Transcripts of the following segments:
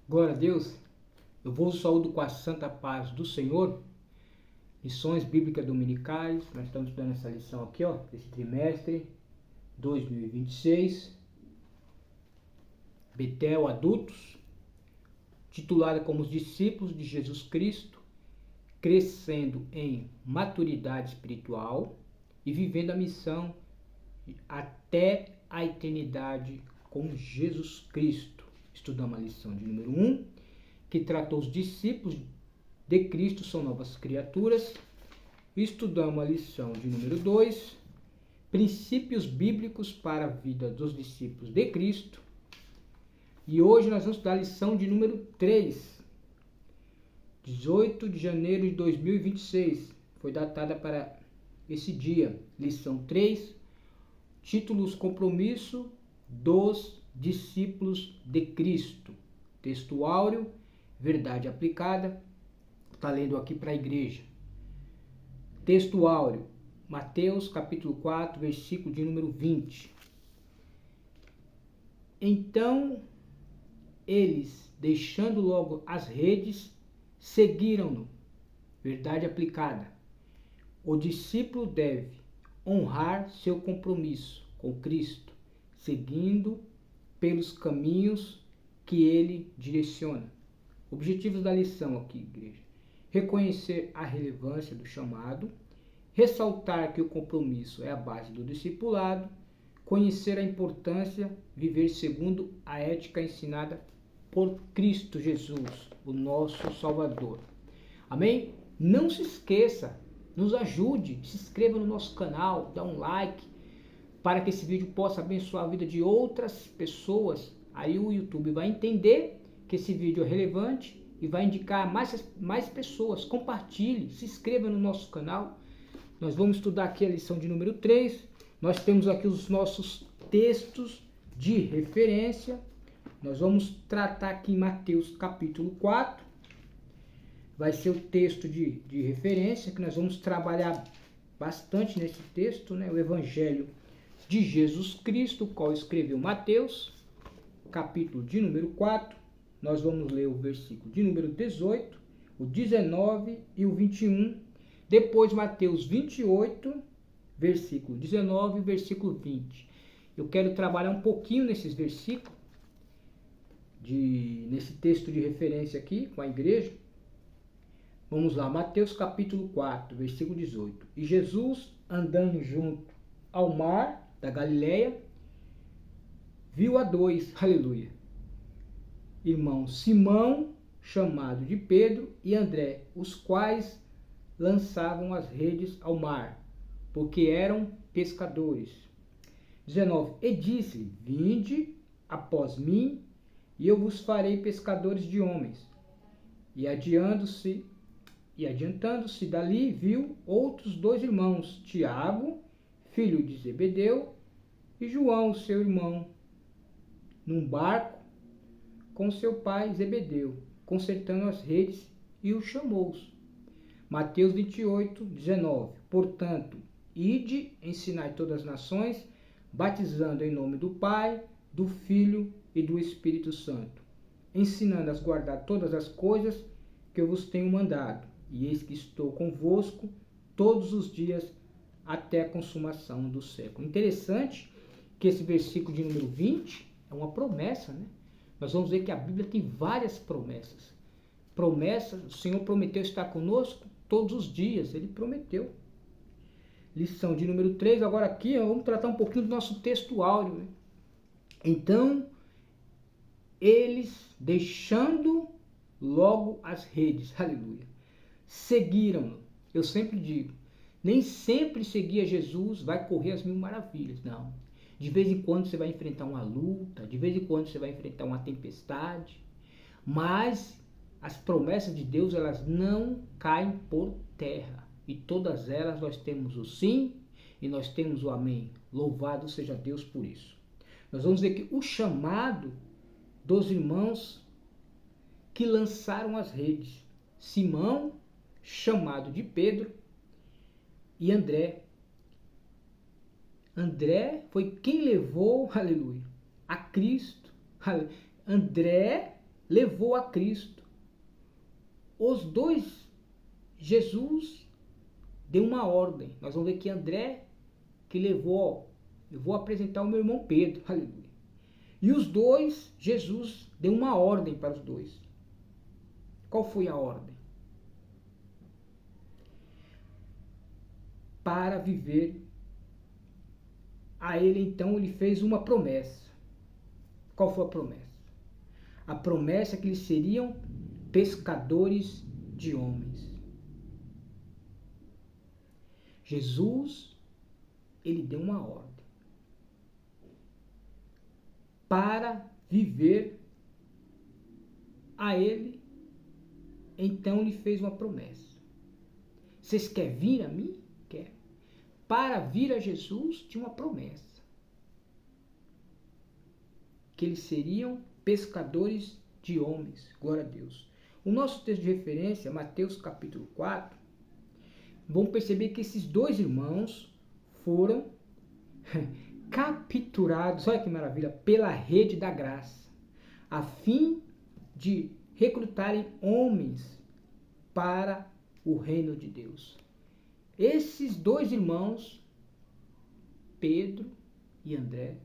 Glória a Deus. Eu vos saúdo com a santa paz do Senhor. Lições bíblicas dominicais. Nós estamos estudando essa lição aqui, desse trimestre 2026. Betel Adultos, titulada como os discípulos de Jesus Cristo, crescendo em maturidade espiritual e vivendo a missão até a eternidade com Jesus Cristo. Estudamos a lição de número 1, que tratou os discípulos de Cristo são novas criaturas. Estudamos a lição de número 2, princípios bíblicos para a vida dos discípulos de Cristo. E hoje nós vamos estudar a lição de número 3, 18 de janeiro de 2026. Foi datada para esse dia. Lição 3, títulos compromisso dos discípulos de Cristo. Texto áureo, verdade aplicada. Está lendo aqui para a igreja. Texto áureo, Mateus capítulo 4, versículo de número 20. Então, eles, deixando logo as redes, seguiram-no. Verdade aplicada. O discípulo deve honrar seu compromisso com Cristo, seguindo pelos caminhos que ele direciona. Objetivos da lição aqui, igreja. Reconhecer a relevância do chamado, ressaltar que o compromisso é a base do discipulado, conhecer a importância de viver segundo a ética ensinada por Cristo Jesus, o nosso Salvador. Amém? Não se esqueça, nos ajude, se inscreva no nosso canal, dá um like, para que esse vídeo possa abençoar a vida de outras pessoas. Aí o YouTube vai entender que esse vídeo é relevante e vai indicar mais pessoas. Compartilhe, se inscreva no nosso canal. Nós vamos estudar aqui a lição de número 3. Nós temos aqui os nossos textos de referência. Nós vamos tratar aqui em Mateus capítulo 4. Vai ser o texto de referência, que nós vamos trabalhar bastante nesse texto, né? O Evangelho de Jesus Cristo, o qual escreveu Mateus, capítulo de número 4. Nós vamos ler o versículo de número 18, o 19 e o 21. Depois Mateus 28, versículo 19 e versículo 20. Eu quero trabalhar um pouquinho nesses versículos, nesse texto de referência aqui com a igreja. Vamos lá, Mateus capítulo 4, versículo 18. E Jesus, andando junto ao mar da Galileia, viu a dois, aleluia, irmãos, Simão, chamado de Pedro, e André, os quais lançavam as redes ao mar, porque eram pescadores. 19. E disse: Vinde após mim, e eu vos farei pescadores de homens. E adiantando-se dali, viu outros dois irmãos, Tiago, filho de Zebedeu, e João, seu irmão, num barco com seu pai Zebedeu, consertando as redes, e os chamou-os. Mateus 28, 19. Portanto, ide, ensinai todas as nações, batizando em nome do Pai, do Filho e do Espírito Santo, ensinando-as a guardar todas as coisas que eu vos tenho mandado. E eis que estou convosco todos os dias até a consumação do século. Interessante que esse versículo de número 20 é uma promessa, né? Nós vamos ver que a Bíblia tem várias promessas. Promessas, o Senhor prometeu estar conosco todos os dias, Ele prometeu. Lição de número 3, agora aqui vamos tratar um pouquinho do nosso texto áureo, né? Então, eles, deixando logo as redes, aleluia, seguiram-no. Eu sempre digo, nem sempre seguir a Jesus vai correr as mil maravilhas, não. De vez em quando você vai enfrentar uma luta, de vez em quando você vai enfrentar uma tempestade, mas as promessas de Deus, elas não caem por terra. E todas elas nós temos o sim e nós temos o amém. Louvado seja Deus por isso. Nós vamos ver que o chamado dos irmãos que lançaram as redes, Simão, chamado de Pedro, e André. André foi quem levou, aleluia, a Cristo. André levou a Cristo. Os dois, Jesus deu uma ordem. Nós vamos ver que André que levou, eu vou apresentar o meu irmão Pedro, aleluia. E os dois, Jesus deu uma ordem para os dois. Qual foi a ordem? Para viver. A ele então ele fez uma promessa. Qual foi a promessa? A promessa é que eles seriam pescadores de homens. Jesus, ele deu uma ordem para viver a ele, então ele fez uma promessa. Vocês querem vir a mim? Quer. Para vir a Jesus tinha uma promessa. Que eles seriam pescadores de homens. Glória a Deus. O nosso texto de referência, Mateus capítulo 4, vamos perceber que esses dois irmãos foram capturados, olha que maravilha, pela rede da graça, a fim de recrutarem homens para o reino de Deus. Esses dois irmãos, Pedro e André,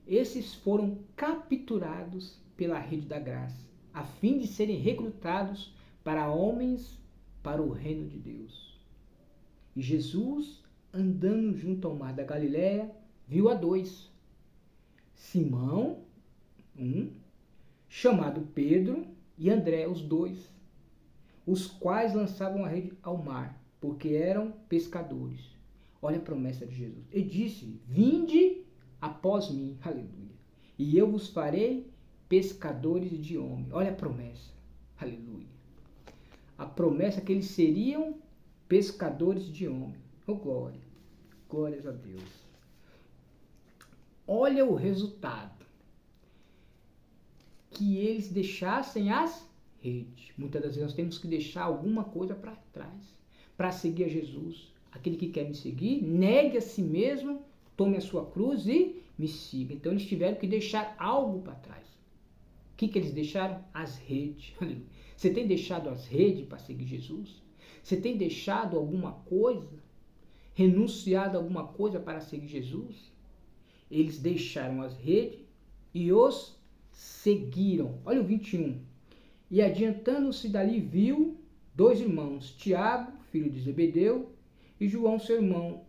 esses foram capturados pela rede da graça, a fim de serem recrutados para homens para o reino de Deus. E Jesus, andando junto ao mar da Galileia, viu a dois. Simão, chamado Pedro, e André, os dois, os quais lançavam a rede ao mar, porque eram pescadores. Olha a promessa de Jesus. Ele disse, vinde após mim, aleluia, e eu vos farei pescadores de homens. Olha a promessa, aleluia. A promessa é que eles seriam pescadores de homens. Oh, glória, glórias a Deus. Olha o resultado. Que eles deixassem as redes. Muitas das vezes nós temos que deixar alguma coisa para trás para seguir a Jesus. Aquele que quer me seguir, negue a si mesmo, tome a sua cruz e me siga. Então eles tiveram que deixar algo para trás. O que eles deixaram? As redes. Você tem deixado as redes para seguir Jesus? Você tem deixado alguma coisa? Renunciado a alguma coisa para seguir Jesus? Eles deixaram as redes e os seguiram. Olha o 21. E adiantando-se dali viu dois irmãos, Tiago, filho de Zebedeu, e João, seu irmão,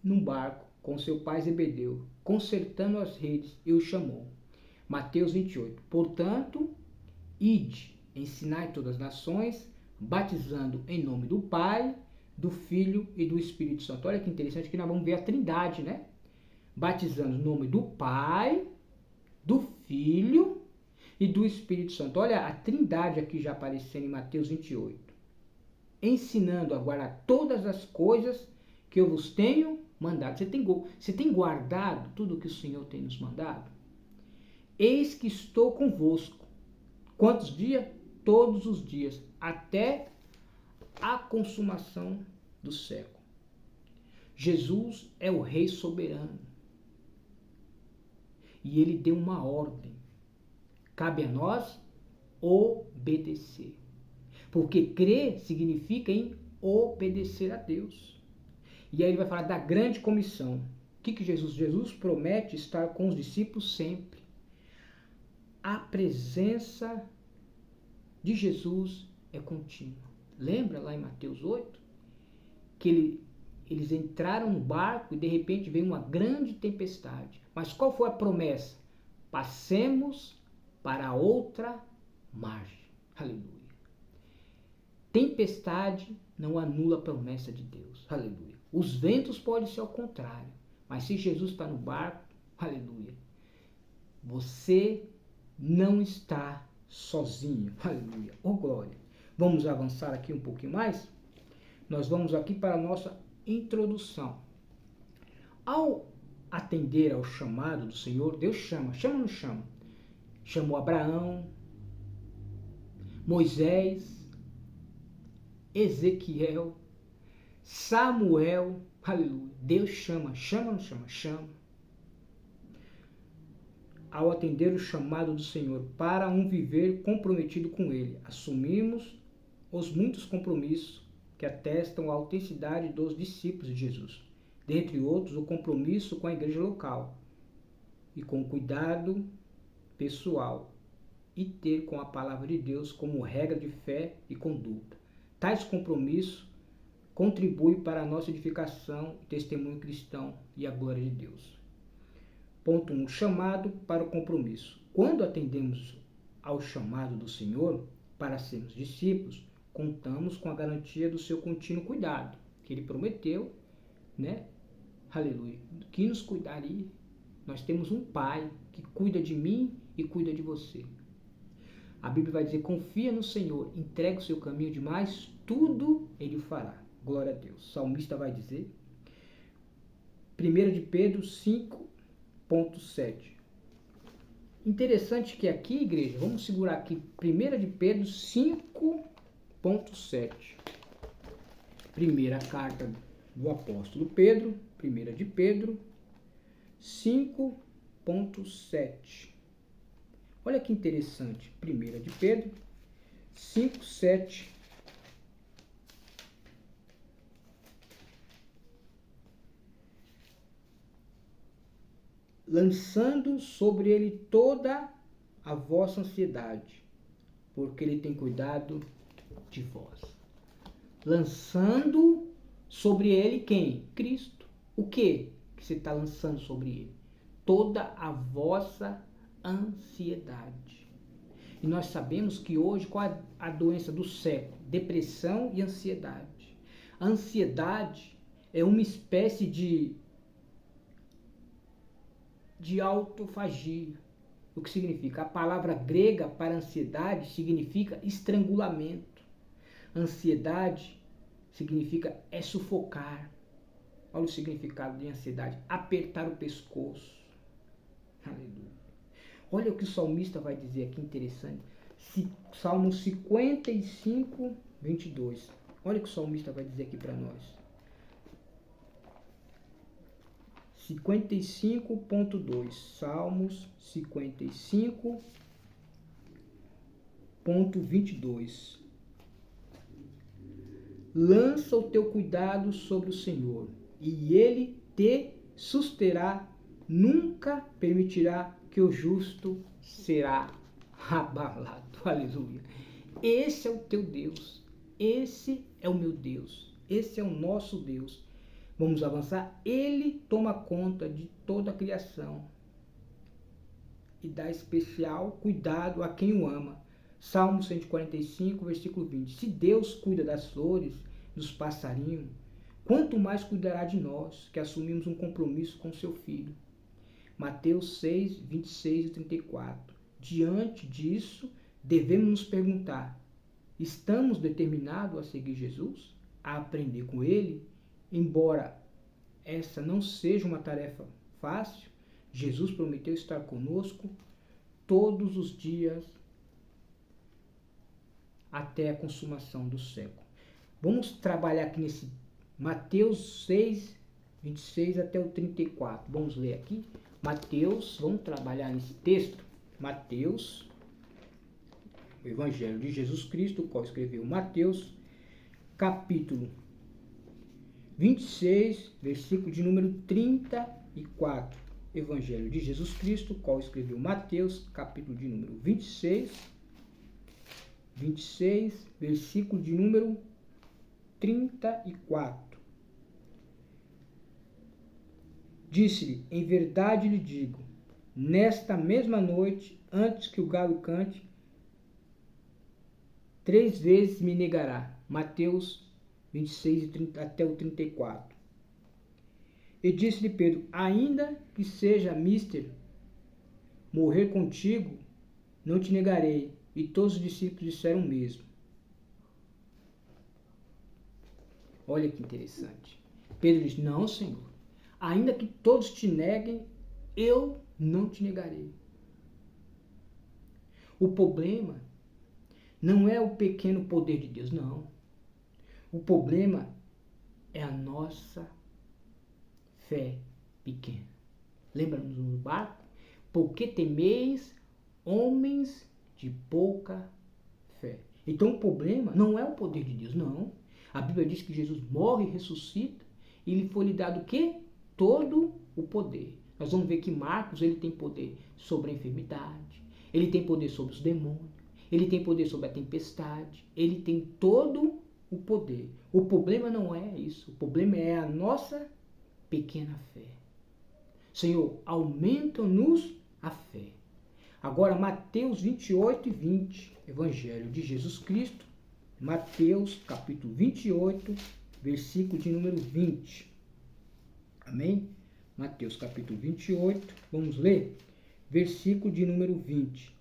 num barco com seu pai Zebedeu, consertando as redes, e o chamou. Mateus 28. Portanto, ide, ensinai todas as nações, batizando em nome do Pai, do Filho e do Espírito Santo. Olha que interessante que nós vamos ver a Trindade, né? Batizando em nome do Pai, do Filho e do Espírito Santo. Olha a Trindade aqui já aparecendo em Mateus 28. Ensinando a guardar todas as coisas que eu vos tenho mandado. Você tem guardado tudo o que o Senhor tem nos mandado? Eis que estou convosco. Quantos dias? Todos os dias, até a consumação do século. Jesus é o Rei soberano. E ele deu uma ordem. Cabe a nós obedecer. Porque crer significa em obedecer a Deus. E aí ele vai falar da grande comissão. O que Jesus? Jesus promete estar com os discípulos sempre. A presença de Jesus é contínua. Lembra lá em Mateus 8? Que eles entraram no barco e de repente veio uma grande tempestade. Mas qual foi a promessa? Passemos para outra margem. Aleluia. Tempestade não anula a promessa de Deus. Aleluia. Os ventos podem ser ao contrário. Mas se Jesus está no barco, aleluia, você não está sozinho. Aleluia. Oh, glória. Vamos avançar aqui um pouquinho mais? Nós vamos aqui para a nossa introdução. Ao atender ao chamado do Senhor, Deus chama ou não chama? Chamou Abraão, Moisés, Ezequiel, Samuel, aleluia. Deus chama ou não chama? Chama. ao atender o chamado do Senhor para um viver comprometido com Ele. Assumimos os muitos compromissos que atestam a autenticidade dos discípulos de Jesus. Dentre outros, o compromisso com a igreja local e com o cuidado pessoal e ter com a palavra de Deus como regra de fé e conduta. Tais compromissos contribuem para a nossa edificação e testemunho cristão e a glória de Deus. Ponto 1. Chamado para o compromisso. Quando atendemos ao chamado do Senhor para sermos discípulos, contamos com a garantia do seu contínuo cuidado, que Ele prometeu, né? Aleluia. Que nos cuidaria. Nós temos um Pai que cuida de mim e cuida de você. A Bíblia vai dizer, confia no Senhor, entrega o seu caminho demais, tudo Ele fará. Glória a Deus. O salmista vai dizer, 1 de Pedro 5.7. Interessante que aqui, igreja, vamos segurar aqui, 1 de Pedro 5.7. Primeira carta do apóstolo Pedro, 1 de Pedro 5.7. Olha que interessante, 1 de Pedro 5.7. Lançando sobre ele toda a vossa ansiedade, porque ele tem cuidado de vós. Lançando sobre ele quem? Cristo. O que você está lançando sobre ele? Toda a vossa ansiedade. E nós sabemos que hoje, qual é a doença do século? Depressão e ansiedade. A ansiedade é uma espécie de autofagia. O que significa? A palavra grega para ansiedade significa estrangulamento. Ansiedade significa sufocar. Olha o significado de ansiedade. Apertar o pescoço. Aleluia. Olha o que o salmista vai dizer aqui, interessante. Salmo 55, 22. Olha o que o salmista vai dizer aqui para nós. 55.2. Salmos 55.22. Lança o teu cuidado sobre o Senhor, e Ele te susterá, nunca permitirá que o justo será abalado. Aleluia. Esse é o teu Deus, esse é o meu Deus, esse é o nosso Deus. Vamos avançar. Ele toma conta de toda a criação e dá especial cuidado a quem o ama. Salmo 145, versículo 20. Se Deus cuida das flores, dos passarinhos, quanto mais cuidará de nós, que assumimos um compromisso com seu Filho. Mateus 6, 26 e 34. Diante disso, devemos nos perguntar, estamos determinados a seguir Jesus? A aprender com Ele? Embora essa não seja uma tarefa fácil, Jesus prometeu estar conosco todos os dias até a consumação do século. Vamos trabalhar aqui nesse Mateus 6, 26 até o 34. Vamos ler aqui. Mateus, vamos trabalhar nesse texto. Mateus, o Evangelho de Jesus Cristo, o qual escreveu Mateus, capítulo 26, versículo de número 34. Evangelho de Jesus Cristo, o qual escreveu Mateus, capítulo de número 26, versículo de número 34. Disse-lhe, em verdade lhe digo, nesta mesma noite, antes que o galo cante, 3 vezes me negará. Mateus 26 até o 34. E disse-lhe Pedro, ainda que seja mister morrer contigo, não te negarei. E todos os discípulos disseram o mesmo. Olha que interessante. Pedro diz, não, Senhor, ainda que todos te neguem, eu não te negarei. O problema não é o pequeno poder de Deus, não. O problema é a nossa fé pequena. Lembra-nos no barco? Por que temeis, homens de pouca fé? Então o problema não é o poder de Deus, não. A Bíblia diz que Jesus morre e ressuscita e lhe foi lhe dado o quê? Todo o poder. Nós vamos ver que Marcos ele tem poder sobre a enfermidade, ele tem poder sobre os demônios, ele tem poder sobre a tempestade, ele tem todo o poder. O problema não é isso, o problema é a nossa pequena fé. Senhor, aumenta-nos a fé. Agora, Mateus 28 e 20, Evangelho de Jesus Cristo, Mateus capítulo 28, versículo de número 20. Amém? Mateus capítulo 28, vamos ler? Versículo de número 20.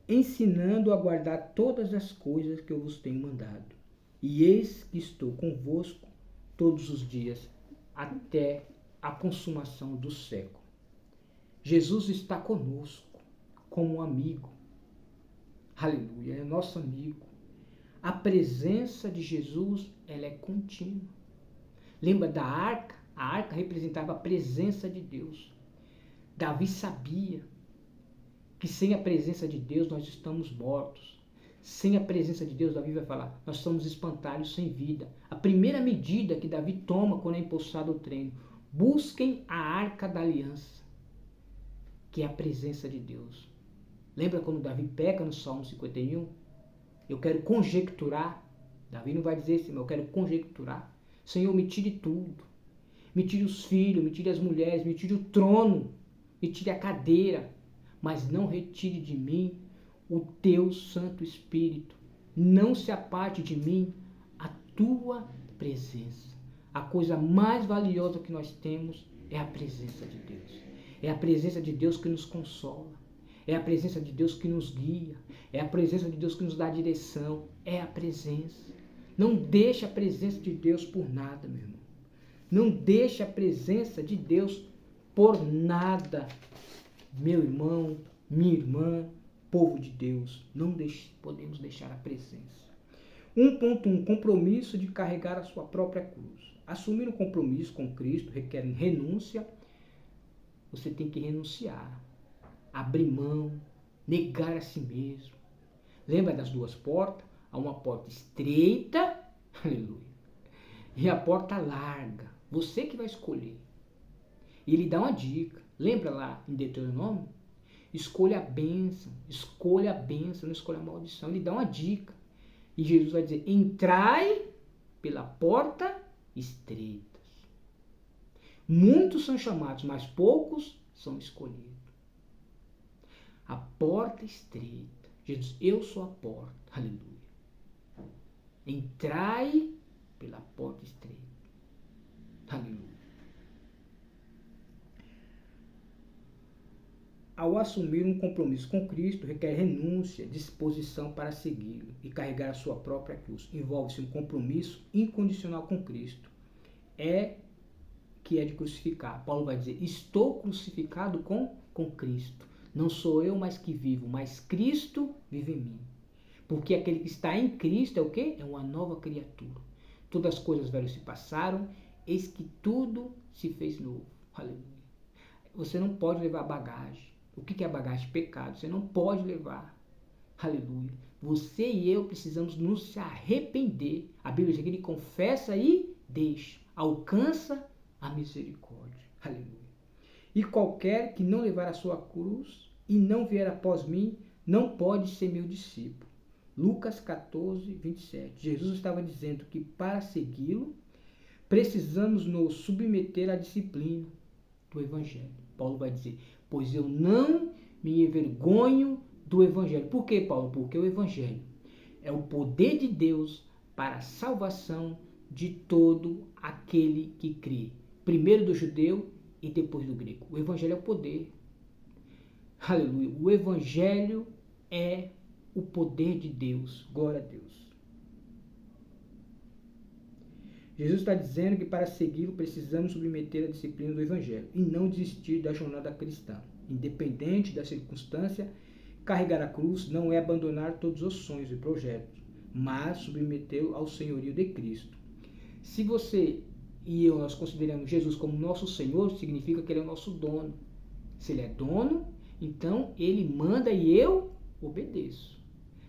Ensinando a guardar todas as coisas que eu vos tenho mandado. E eis que estou convosco todos os dias, até a consumação do século. Jesus está conosco, como um amigo. Aleluia, é nosso amigo. A presença de Jesus, ela é contínua. Lembra da arca? A arca representava a presença de Deus. Davi sabia que sem a presença de Deus nós estamos mortos. Sem a presença de Deus, Davi vai falar, nós somos espantalhos sem vida. A primeira medida que Davi toma quando é impulsado ao treino, busquem a arca da aliança, que é a presença de Deus. Lembra quando Davi peca no Salmo 51? Eu quero conjecturar. Davi não vai dizer assim, mas eu quero conjecturar. Senhor, me tire tudo. Me tire os filhos, me tire as mulheres, me tire o trono, me tire a cadeira, mas não retire de mim o teu Santo Espírito. Não se aparte de mim a tua presença. A coisa mais valiosa que nós temos é a presença de Deus. É a presença de Deus que nos consola. É a presença de Deus que nos guia. É a presença de Deus que nos dá direção. É a presença. Não deixe a presença de Deus por nada, meu irmão. Não deixe a presença de Deus por nada. Meu irmão, minha irmã, povo de Deus, não podemos deixar a presença. 1.1. Compromisso de carregar a sua própria cruz. Assumir um compromisso com Cristo requer renúncia. Você tem que renunciar, abrir mão, negar a si mesmo. Lembra das duas portas? Há uma porta estreita, aleluia, e a porta larga. Você que vai escolher. E ele dá uma dica. Lembra lá em Deuteronômio? Escolha a bênção, não escolha a maldição. Ele dá uma dica. E Jesus vai dizer, entrai pela porta estreita. Muitos são chamados, mas poucos são escolhidos. A porta estreita. Jesus, eu sou a porta. Aleluia. Entrai pela porta estreita. Aleluia. Ao assumir um compromisso com Cristo, requer renúncia, disposição para segui-lo e carregar a sua própria cruz. Envolve-se um compromisso incondicional com Cristo. É de crucificar. Paulo vai dizer, estou crucificado com Cristo. Não sou eu mais que vivo, mas Cristo vive em mim. Porque aquele que está em Cristo é o quê? É uma nova criatura. Todas as coisas velhas se passaram, eis que tudo se fez novo. Aleluia. Você não pode levar bagagem. O que é bagagem? Pecado. Você não pode levar. Aleluia. Você e eu precisamos nos arrepender. A Bíblia diz que ele confessa e deixa. Alcança a misericórdia. Aleluia. E qualquer que não levar a sua cruz e não vier após mim, não pode ser meu discípulo. Lucas 14, 27. Jesus estava dizendo que para segui-lo, precisamos nos submeter à disciplina do Evangelho. Paulo vai dizer, pois eu não me envergonho do Evangelho. Por quê, Paulo? Porque o Evangelho é o poder de Deus para a salvação de todo aquele que crê. Primeiro do judeu e depois do grego. O Evangelho é o poder. Aleluia. O Evangelho é o poder de Deus. Glória a Deus. Jesus está dizendo que para segui-lo precisamos submeter a disciplina do Evangelho e não desistir da jornada cristã. Independente da circunstância, carregar a cruz não é abandonar todos os sonhos e projetos, mas submetê-lo ao senhorio de Cristo. Se você e nós consideramos Jesus como nosso Senhor, significa que Ele é o nosso dono. Se Ele é dono, Então ele manda e eu obedeço.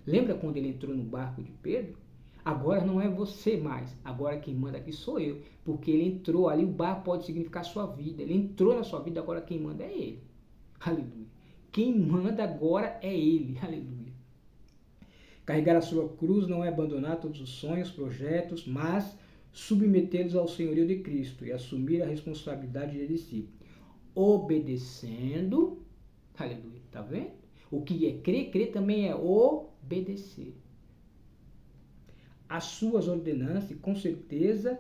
Lembra quando ele entrou no barco de Pedro? Agora não é você mais, agora quem manda aqui sou eu, porque ele entrou ali, o barco pode significar sua vida, ele entrou na sua vida, agora quem manda é ele. Aleluia. Quem manda agora é ele. Aleluia. Carregar a sua cruz não é abandonar todos os sonhos, projetos, mas submetê-los ao senhorio de Cristo e assumir a responsabilidade de discípulo. Obedecendo, aleluia, tá vendo? O que é crer, crer também é obedecer. As suas ordenanças e com certeza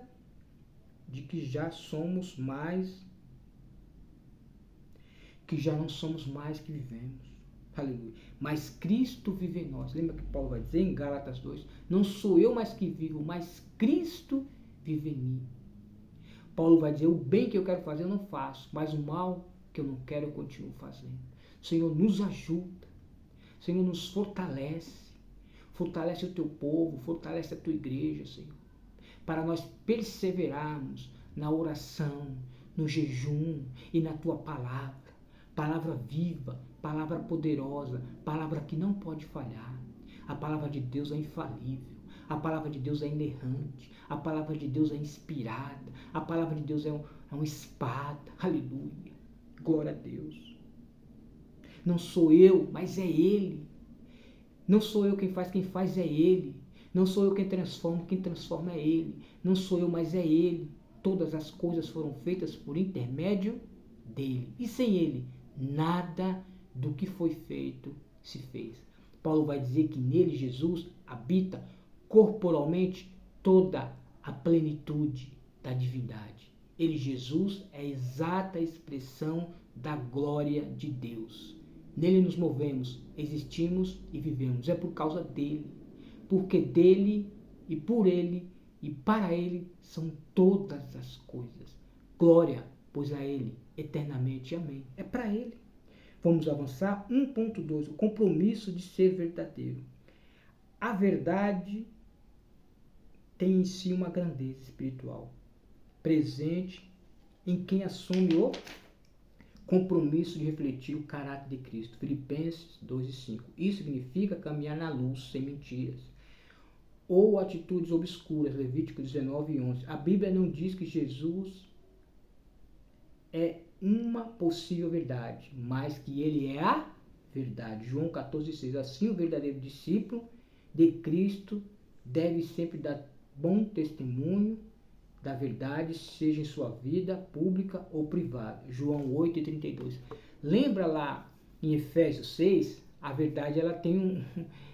de que já somos mais, que já não somos mais que vivemos. Aleluia. Mas Cristo vive em nós. Lembra que Paulo vai dizer em Gálatas 2? Não sou eu mais que vivo, mas Cristo vive em mim. Paulo vai dizer, o bem que eu quero fazer eu não faço, mas o mal que eu não quero eu continuo fazendo. O Senhor nos ajuda. O Senhor nos fortalece. Fortalece o teu povo, fortalece a tua igreja, Senhor. Para nós perseverarmos na oração, no jejum e na tua palavra. Palavra viva, palavra poderosa, palavra que não pode falhar. A palavra de Deus é infalível. A palavra de Deus é inerrante. A palavra de Deus é inspirada. A palavra de Deus é uma espada. Aleluia. Glória a Deus. Não sou eu, mas é Ele. Não sou eu quem faz é Ele. Não sou eu quem transforma é Ele. Não sou eu, mas é Ele. Todas as coisas foram feitas por intermédio dEle. E sem Ele, nada do que foi feito se fez. Paulo vai dizer que nele, Jesus, habita corporalmente toda a plenitude da divindade. Ele, Jesus, é a exata expressão da glória de Deus. Nele nos movemos, existimos e vivemos. É por causa dele. Porque dele e por ele e para ele são todas as coisas. Glória, pois a ele, eternamente. Amém. É para ele. Vamos avançar. 1.2. O compromisso de ser verdadeiro. A verdade tem em si uma grandeza espiritual presente em quem assume o compromisso de refletir o caráter de Cristo. Filipenses 2:5. Isso significa caminhar na luz, sem mentiras. Ou atitudes obscuras. Levítico 19:11. A Bíblia não diz que Jesus é uma possível verdade, mas que ele é a verdade. João 14:6. Assim, o verdadeiro discípulo de Cristo deve sempre dar bom testemunho da verdade, seja em sua vida pública ou privada. João 8:32. Lembra lá em Efésios 6? A verdade, ela tem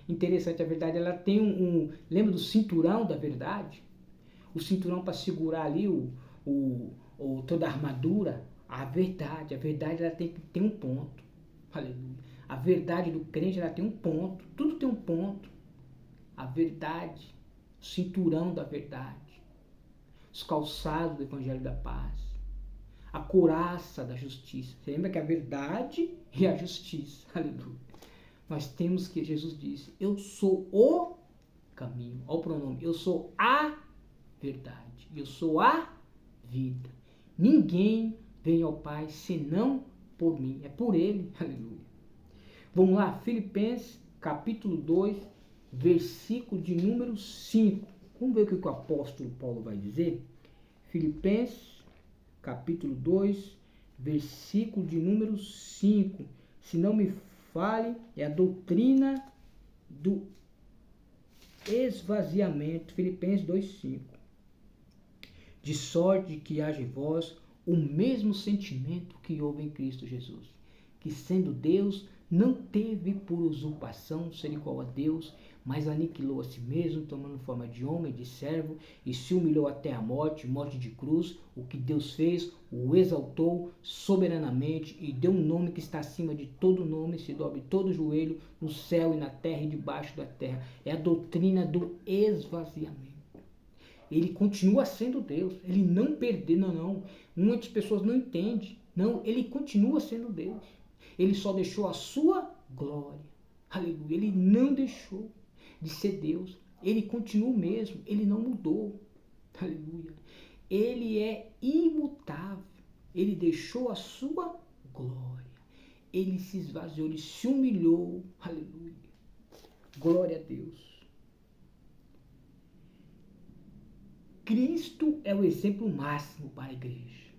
interessante, a verdade, ela tem lembra do cinturão da verdade? O cinturão para segurar ali toda a armadura. A verdade, ela tem que ter um ponto. Aleluia. A verdade do crente, ela tem um ponto. Tudo tem um ponto. A verdade, o cinturão da verdade. Os calçados do Evangelho da Paz, a couraça da justiça. Você lembra que a verdade e a justiça, aleluia. Nós temos que, Jesus disse, eu sou o caminho, olha o pronome, eu sou a verdade, eu sou a vida. Ninguém vem ao Pai senão por mim, é por Ele, aleluia. Vamos lá, Filipenses capítulo 2, versículo de número 5. Vamos ver o que o apóstolo Paulo vai dizer? Filipenses, capítulo 2, versículo de número 5. Se não me fale, é a doutrina do esvaziamento. Filipenses 2:5. De sorte que haja em vós o mesmo sentimento que houve em Cristo Jesus, que sendo Deus, não teve por usurpação ser igual a Deus, mas aniquilou a si mesmo, tomando forma de homem, de servo, e se humilhou até a morte, morte de cruz. O que Deus fez, o exaltou soberanamente e deu um nome que está acima de todo nome, se dobre todo joelho no céu e na terra e debaixo da terra. É a doutrina do esvaziamento. Ele continua sendo Deus, ele não perdeu, não. Muitas pessoas não entendem, não, ele continua sendo Deus. Ele só deixou a sua glória. Aleluia, ele não deixou de ser Deus. Ele continua o mesmo, ele não mudou. Aleluia. Ele é imutável. Ele deixou a sua glória. Ele se esvaziou, ele se humilhou. Aleluia. Glória a Deus. Cristo é o exemplo máximo para a igreja.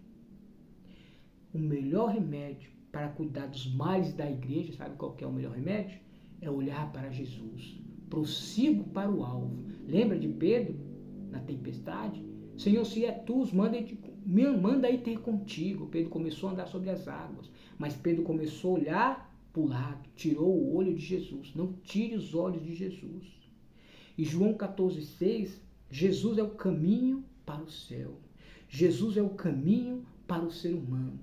O melhor remédio para cuidar dos males da igreja, sabe qual que é o melhor remédio? É olhar para Jesus. Prossigo para o alvo. Lembra de Pedro na tempestade? Senhor, se é tu, manda aí ter contigo. Pedro começou a andar sobre as águas, mas Pedro começou a olhar para o lado, tirou o olho de Jesus. Não tire os olhos de Jesus. E João 14,6, Jesus é o caminho para o céu. Jesus é o caminho para o ser humano.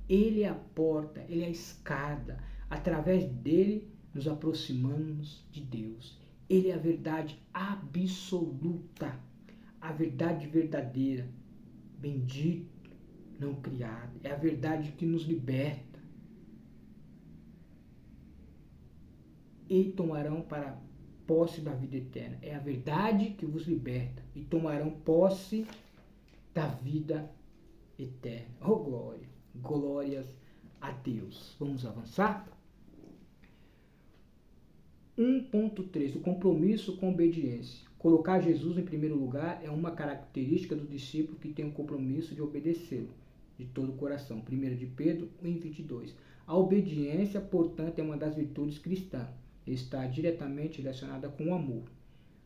Ele é a porta, ele é a escada. Através dele nos aproximamos de Deus. Ele é a verdade absoluta, a verdade verdadeira, bendito, não criado. É a verdade que nos liberta. E tomarão para posse da vida eterna. É a verdade que vos liberta. E tomarão posse da vida eterna. Oh, glória! Glórias a Deus. Vamos avançar? 1.3. O compromisso com obediência. Colocar Jesus em primeiro lugar é uma característica do discípulo que tem o compromisso de obedecê-lo de todo o coração. 1 de Pedro 1:22. A obediência, portanto, é uma das virtudes cristãs. Está diretamente relacionada com o amor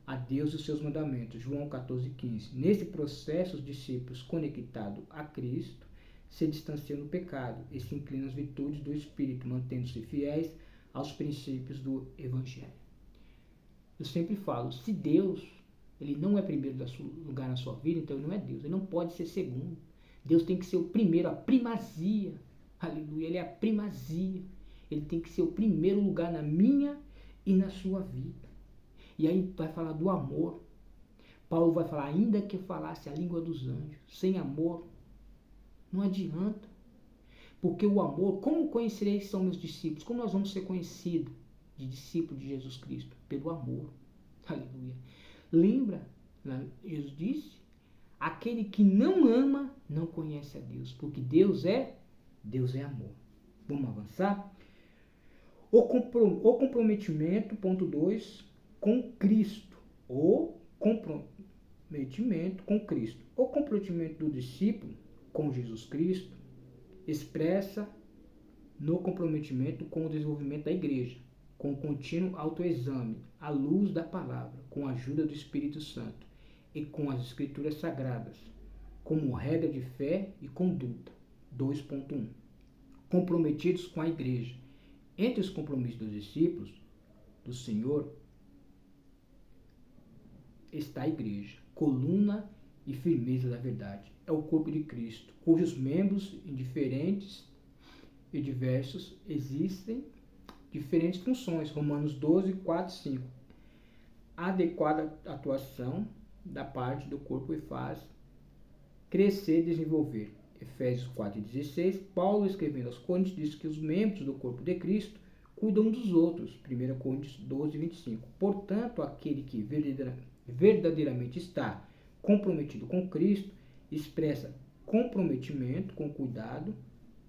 a Deus e os seus mandamentos. João 14:15. Nesse processo, os discípulos conectados a Cristo se distanciam do pecado e se inclinam às virtudes do Espírito, mantendo-se fiéis aos princípios do Evangelho. Eu sempre falo, se Deus ele não é primeiro lugar na sua vida, então ele não é Deus, ele não pode ser segundo. Deus tem que ser o primeiro, a primazia. Aleluia, ele é a primazia. Ele tem que ser o primeiro lugar na minha e na sua vida. E aí vai falar do amor. Paulo vai falar, ainda que falasse a língua dos anjos, sem amor, não adianta. Porque o amor, como conhecereis são meus discípulos? Como nós vamos ser conhecidos de discípulos de Jesus Cristo? Pelo amor. Aleluia. Lembra, Jesus disse, aquele que não ama não conhece a Deus, porque Deus é amor. Vamos avançar? O comprometimento, ponto 2, com Cristo. O comprometimento com Cristo. O comprometimento do discípulo com Jesus Cristo expressa no comprometimento com o desenvolvimento da igreja, com o contínuo autoexame, à luz da palavra, com a ajuda do Espírito Santo e com as Escrituras Sagradas, como regra de fé e conduta. 2.1. Comprometidos com a igreja. Entre os compromissos dos discípulos do Senhor está a igreja, coluna e firmeza da verdade. É o corpo de Cristo, cujos membros indiferentes e diversos existem diferentes funções. Romanos 12, 4, 5. Adequada atuação da parte do corpo e faz crescer e desenvolver. Efésios 4,16, Paulo escrevendo aos Coríntios diz que os membros do corpo de Cristo cuidam dos outros. 1 Coríntios 12,25. Portanto, aquele que verdadeiramente está comprometido com Cristo expressa comprometimento com cuidado,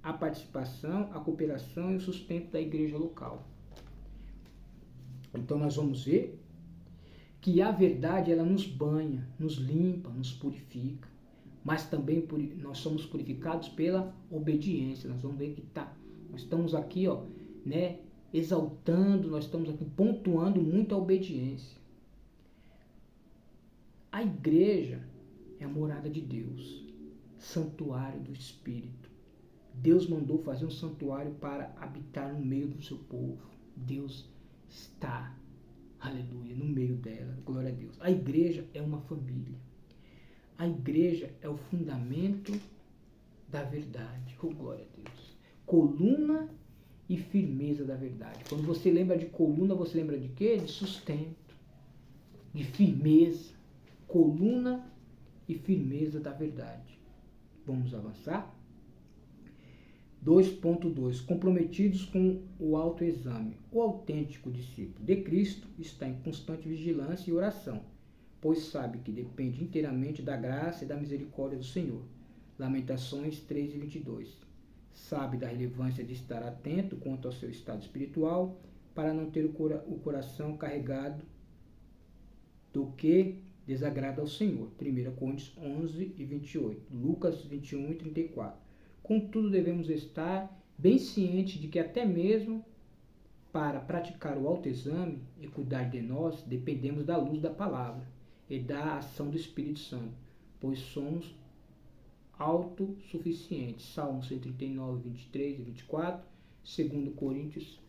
a participação, a cooperação e o sustento da igreja local. Então nós vamos ver que a verdade ela nos banha, nos limpa, nos purifica. Mas também nós somos purificados pela obediência. Nós vamos ver que nós estamos aqui, exaltando, nós estamos aqui pontuando muito a obediência. A igreja é a morada de Deus, santuário do Espírito. Deus mandou fazer um santuário para habitar no meio do seu povo. Deus está, aleluia, no meio dela. Glória a Deus. A igreja é uma família. A igreja é o fundamento da verdade. Oh, glória a Deus. Coluna e firmeza da verdade. Quando você lembra de coluna, você lembra de quê? De sustento, de firmeza. Coluna e firmeza da verdade. Vamos avançar? 2.2. Comprometidos com o autoexame. O autêntico discípulo de Cristo está em constante vigilância e oração, pois sabe que depende inteiramente da graça e da misericórdia do Senhor. Lamentações 3:22. sabe da relevância de estar atento quanto ao seu estado espiritual, para não ter o coração carregado do que desagrada ao Senhor. 1 Coríntios 11 e 28, Lucas 21 e 34. Contudo, devemos estar bem cientes de que até mesmo para praticar o autoexame e cuidar de nós, dependemos da luz da palavra e da ação do Espírito Santo, pois somos autossuficientes. Salmo 139, 23 e 24, 2 Coríntios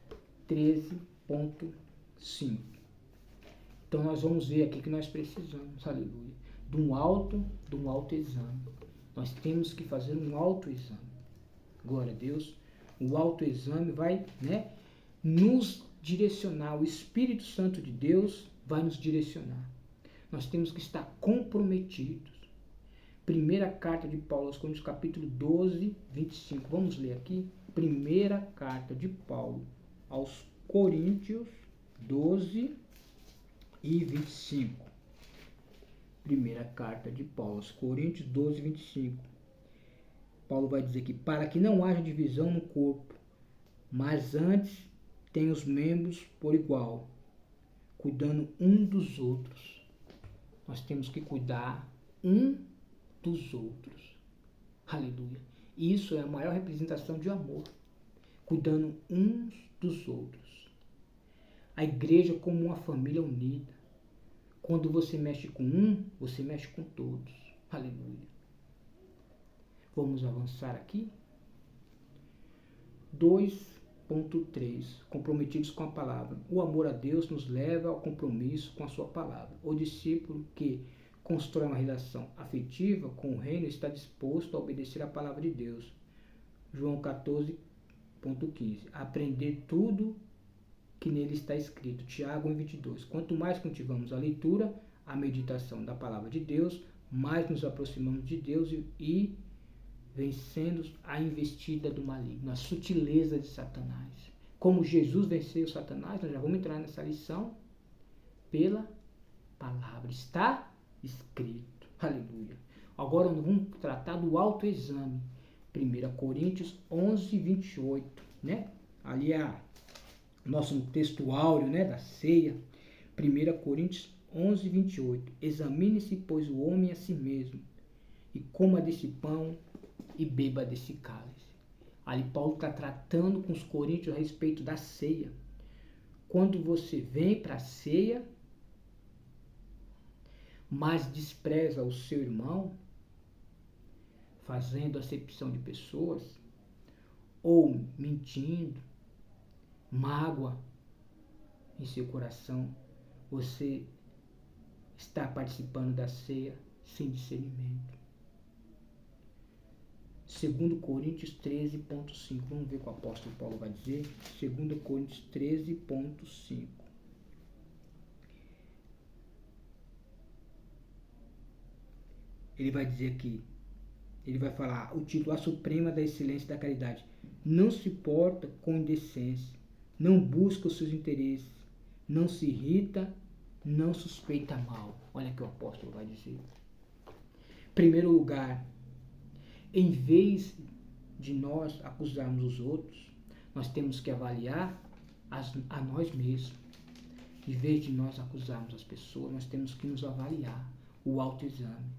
13.5. Então nós vamos ver aqui que nós precisamos, aleluia, de um autoexame. Nós temos que fazer um autoexame. Glória a Deus. O autoexame vai, nos direcionar. O Espírito Santo de Deus vai nos direcionar. Nós temos que estar comprometidos. Primeira carta de Paulo aos Coríntios, capítulo 12, 25. Vamos ler aqui. Primeira carta de Paulo aos Coríntios 12 e 25. Primeira carta de Paulo aos Coríntios 12, 25. Paulo vai dizer que para que não haja divisão no corpo, mas antes tem os membros por igual, cuidando um dos outros. Nós temos que cuidar um dos outros. Aleluia. Isso é a maior representação de amor. Cuidando uns dos outros. A igreja como uma família unida. Quando você mexe com um, você mexe com todos. Aleluia. Vamos avançar aqui. 2.3. Comprometidos com a palavra. O amor a Deus nos leva ao compromisso com a sua palavra. O discípulo que constrói uma relação afetiva com o reino está disposto a obedecer a palavra de Deus. João 14.15. Aprender tudo que nele está escrito. Tiago 1:22. Quanto mais cultivamos a leitura, a meditação da palavra de Deus, mais nos aproximamos de Deus e vencendo a investida do maligno, a sutileza de Satanás. Como Jesus venceu Satanás, nós já vamos entrar nessa lição pela palavra. Está escrito. Aleluia. Agora nós vamos tratar do autoexame. 1 Coríntios 11, 28. Ali é nosso texto áureo, da ceia. 1 Coríntios 11, 28. Examine-se, pois, o homem a si mesmo, e coma desse pão e beba desse cálice. Ali Paulo está tratando com os coríntios a respeito da ceia. Quando você vem para a ceia, mas despreza o seu irmão, fazendo acepção de pessoas, ou mentindo, mágoa em seu coração, você está participando da ceia sem discernimento. 2 Coríntios 13.5. Vamos ver o que o apóstolo Paulo vai dizer. 2 Coríntios 13.5. Ele vai dizer aqui, ele vai falar o título: A Suprema da Excelência da Caridade. Não se porta com indecência, não busca os seus interesses, não se irrita, não suspeita mal. Olha o que o apóstolo vai dizer. Em primeiro lugar, em vez de nós acusarmos os outros, nós temos que avaliar a nós mesmos. Em vez de nós acusarmos as pessoas, nós temos que nos avaliar, o autoexame.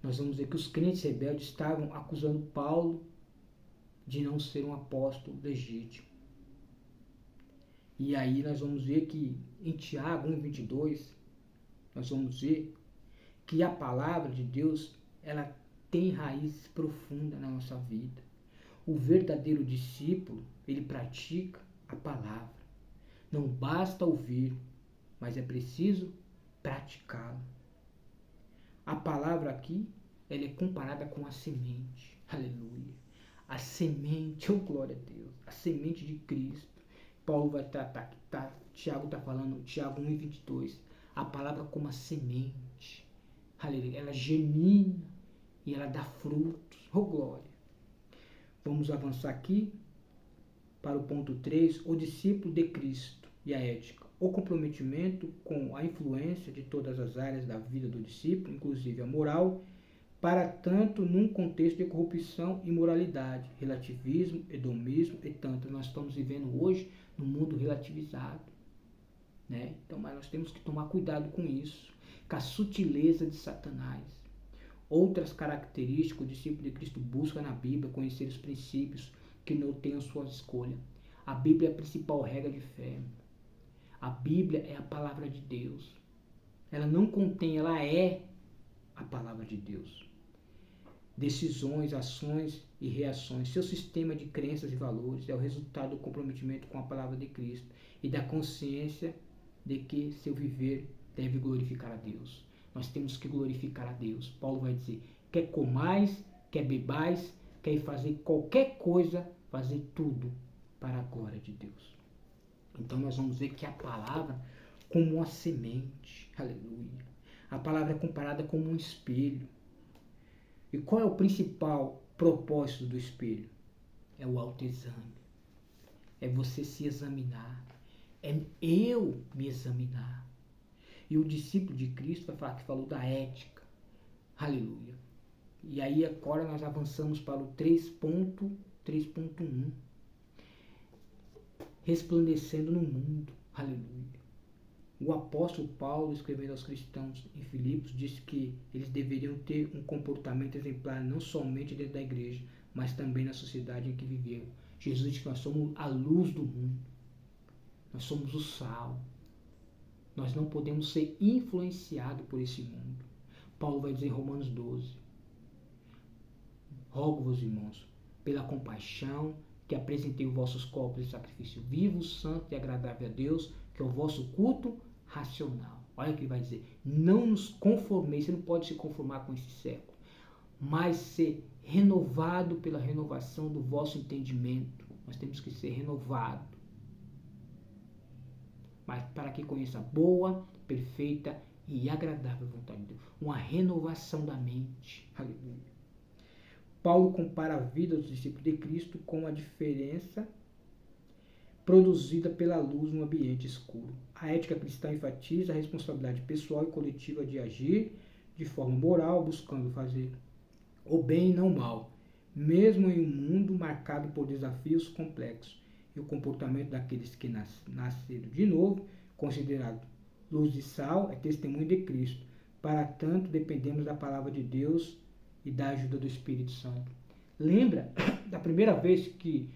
Nós vamos ver que os crentes rebeldes estavam acusando Paulo de não ser um apóstolo legítimo. E aí nós vamos ver que em Tiago 1:22, nós vamos ver que a palavra de Deus, ela tem raízes profundas na nossa vida. O verdadeiro discípulo, ele pratica a palavra. Não basta ouvir, mas é preciso praticá-la. A palavra aqui, ela é comparada com a semente. Aleluia. A semente, oh glória a Deus, a semente de Cristo. Paulo vai tratar, Tiago está falando, Tiago 1:22, a palavra como a semente. Aleluia. Ela germina e ela dá frutos. Oh glória. Vamos avançar aqui para o ponto 3, o discípulo de Cristo e a ética. O comprometimento com a influência de todas as áreas da vida do discípulo, inclusive a moral, para tanto num contexto de corrupção e imoralidade, relativismo, hedonismo e tanto. Nós estamos vivendo hoje num mundo relativizado, né? Então, mas nós temos que tomar cuidado com isso, com a sutileza de Satanás. Outras características, o discípulo de Cristo busca na Bíblia conhecer os princípios que norteiam sua escolha. A Bíblia é a principal regra de fé. A Bíblia é a palavra de Deus. Ela não contém, ela é a palavra de Deus. Decisões, ações e reações. Seu sistema de crenças e valores é o resultado do comprometimento com a palavra de Cristo e da consciência de que seu viver deve glorificar a Deus. Nós temos que glorificar a Deus. Paulo vai dizer, quer comais, quer bebais, quer fazer qualquer coisa, fazer tudo para a glória de Deus. Então nós vamos ver que a palavra como uma semente, aleluia. A palavra é comparada como um espelho. E qual é o principal propósito do espelho? É o autoexame. É você se examinar. É eu me examinar. E o discípulo de Cristo vai falar que falou da ética. Aleluia. E aí agora nós avançamos para o 3.1. Resplandecendo no mundo. Aleluia. O apóstolo Paulo, escrevendo aos cristãos em Filipos, disse que eles deveriam ter um comportamento exemplar não somente dentro da igreja, mas também na sociedade em que viveram. Jesus disse que nós somos a luz do mundo. Nós somos o sal. Nós não podemos ser influenciados por esse mundo. Paulo vai dizer em Romanos 12. Rogo-vos, irmãos, pela compaixão, que apresentei os vossos corpos em sacrifício vivo, santo e agradável a Deus, que é o vosso culto racional. Olha o que ele vai dizer. Não nos conformeis, você não pode se conformar com esse século, mas ser renovado pela renovação do vosso entendimento. Nós temos que ser renovados. Mas para que conheça a boa, perfeita e agradável vontade de Deus. Uma renovação da mente. Aleluia. Paulo compara a vida dos discípulos de Cristo com a diferença produzida pela luz no ambiente escuro. A ética cristã enfatiza a responsabilidade pessoal e coletiva de agir de forma moral, buscando fazer o bem e não o mal, mesmo em um mundo marcado por desafios complexos. E o comportamento daqueles que nasceram de novo, considerado luz e sal, é testemunho de Cristo. Para tanto, dependemos da palavra de Deus e da ajuda do Espírito Santo. Lembra da primeira vez que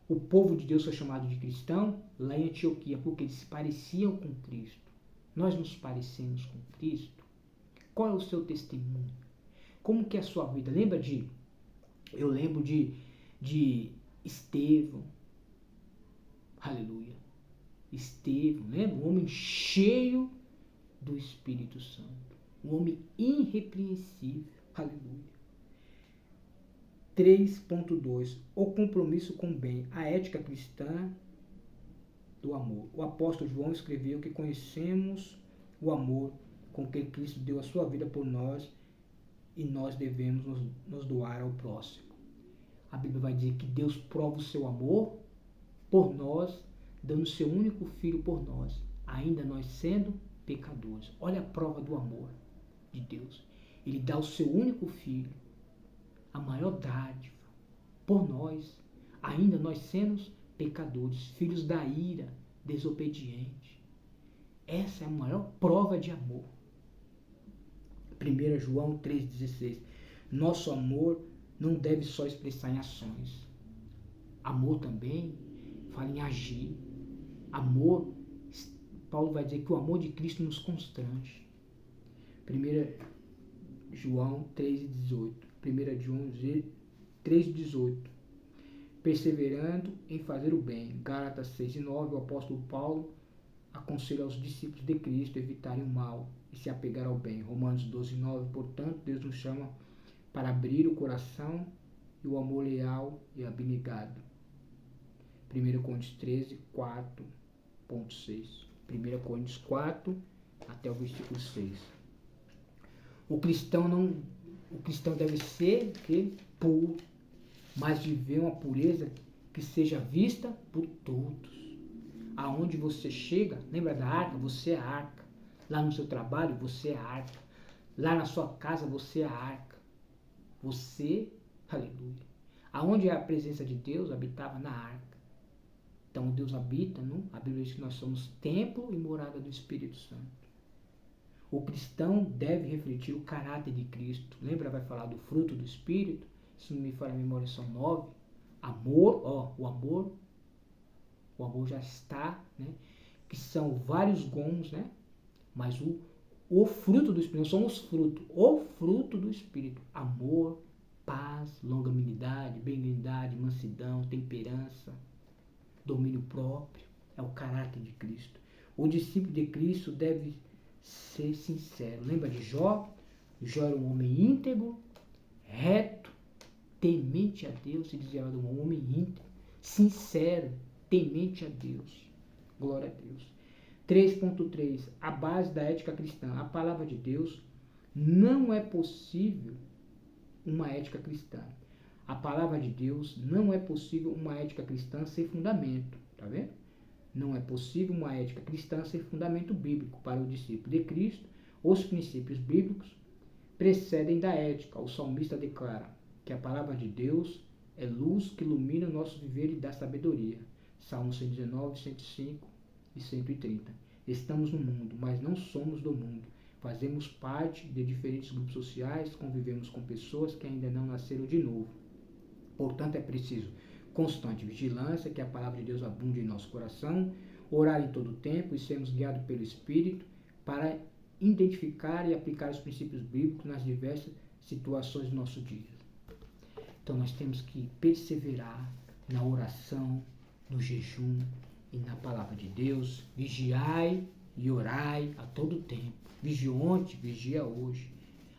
o povo de Deus foi chamado de cristão? Lá em Antioquia, porque eles se pareciam com Cristo. Nós nos parecemos com Cristo? Qual é o seu testemunho? Como que é a sua vida? Eu lembro de Estevão. Aleluia. Estevão, lembra? Um homem cheio do Espírito Santo. Um homem irrepreensível. Aleluia. 3.2. O compromisso com o bem. A ética cristã do amor. O apóstolo João escreveu que conhecemos o amor com que Cristo deu a sua vida por nós e nós devemos nos doar ao próximo. A Bíblia vai dizer que Deus prova o seu amor por nós, dando o seu único filho por nós, ainda nós sendo pecadores. Olha a prova do amor de Deus. Ele dá o seu único filho, a maior dádiva, por nós, ainda nós sendo pecadores, filhos da ira, desobedientes. Essa é a maior prova de amor. 1 João 3,16. Nosso amor não deve só expressar em ações. Amor também fala em agir. Amor, Paulo vai dizer que o amor de Cristo nos constrange. 1 João 3,18. 1 João 3,18. Perseverando em fazer o bem. Gálatas 6,9. O apóstolo Paulo aconselha aos discípulos de Cristo evitarem o mal e se apegar ao bem. Romanos 12,9. Portanto, Deus nos chama para abrir o coração e o amor leal e abnegado. 1 Coríntios 13, 4.6. 1 Coríntios 4 até o versículo 6. O cristão deve ser puro, mas viver uma pureza que seja vista por todos. Aonde você chega, lembra da arca? Você é a arca. Lá no seu trabalho, você é a arca. Lá na sua casa, você é a arca. Você, aleluia. Aonde a presença de Deus habitava na arca. Então Deus habita, não? A Bíblia diz que nós somos templo e morada do Espírito Santo. O cristão deve refletir o caráter de Cristo. Lembra, vai falar do fruto do Espírito? Se não me falha a memória, são 9. Amor, o amor já está, né? Que são vários gomos, né? Mas o fruto do Espírito, não são os frutos, o fruto do Espírito. Amor, paz, longanimidade, benignidade, mansidão, temperança, domínio próprio. É o caráter de Cristo. O discípulo de Cristo deve ser sincero. Lembra de Jó? Jó era um homem íntegro, reto, temente a Deus. Se dizia de um homem íntegro, sincero, temente a Deus. Glória a Deus. 3.3. A base da ética cristã. A palavra de Deus. Não é possível uma ética cristã. A palavra de Deus, não é possível uma ética cristã sem fundamento. Tá vendo? Não é possível uma ética cristã sem fundamento bíblico. Para o discípulo de Cristo, os princípios bíblicos precedem da ética. O salmista declara que a palavra de Deus é luz que ilumina o nosso viver e dá sabedoria. Salmo 119, 105 e 130. Estamos no mundo, mas não somos do mundo. Fazemos parte de diferentes grupos sociais, convivemos com pessoas que ainda não nasceram de novo. Portanto, é preciso constante vigilância, que a palavra de Deus abunde em nosso coração, orar em todo o tempo e sermos guiados pelo Espírito para identificar e aplicar os princípios bíblicos nas diversas situações do nosso dia. Então, nós temos que perseverar na oração, no jejum e na palavra de Deus. Vigiai e orai a todo tempo. Vigia ontem, vigia hoje.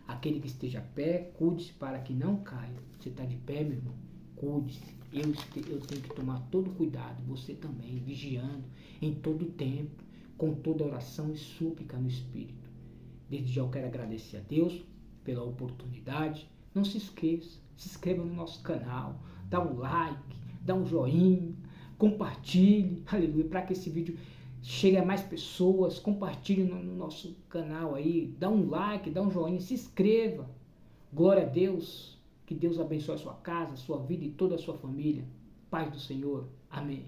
Aquele que esteja a pé, cuide-se para que não caia. Você está de pé, meu irmão? Cuide-se. Eu tenho que tomar todo cuidado, você também, vigiando em todo tempo, com toda oração e súplica no Espírito. Desde já eu quero agradecer a Deus pela oportunidade. Não se esqueça, se inscreva no nosso canal, dá um like, dá um joinha, compartilhe, aleluia, para que esse vídeo chegue a mais pessoas. Compartilhe no nosso canal aí, dá um like, dá um joinha, se inscreva. Glória a Deus. Que Deus abençoe a sua casa, a sua vida e toda a sua família. Paz do Senhor. Amém.